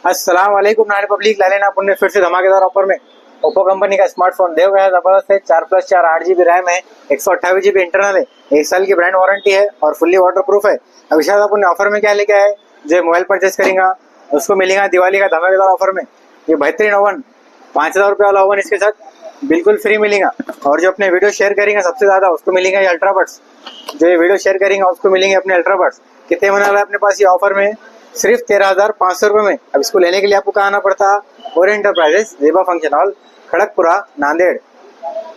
अस्सलाम वालेकुम नारी पब्लिक, ला लेना अपन ने फिर से धमाकेदार ऑफर में ओप्पो कंपनी का स्मार्टफोन दे गया है। जबरदस्त है, 4+4 8GB रैम है, 128GB इंटरनल है, 1 साल की ब्रांड वारंटी है और फुल्ली वाटर प्रूफ है। अभी शायद अपन ने ऑफर में क्या लेके आए, जो मोबाइल परचेस करेगा उसको मिलेगा दिवाली का धमाकेदार ऑफर में ये बेहतरीन ओवन, 5,000 रुपये वाला ओवन इसके साथ बिल्कुल फ्री मिलेगा। और जो अपने वीडियो शेयर करेंगे सबसे ज्यादा उसको मिलेगा ये अल्ट्रा बड्स। जो ये वीडियो शेयर करेंगे उसको मिलेंगे अपने अल्ट्रा बड्स। कितने होने वाला है अपने पास ये ऑफर में, सिर्फ 13,500 रुपये में। अब इसको लेने के लिए आपको कहाँ आना पड़ता, ओरिएंट एंटरप्राइजेस, जेबा फंक्शन हॉल, खड़गपुरा, नांदेड़।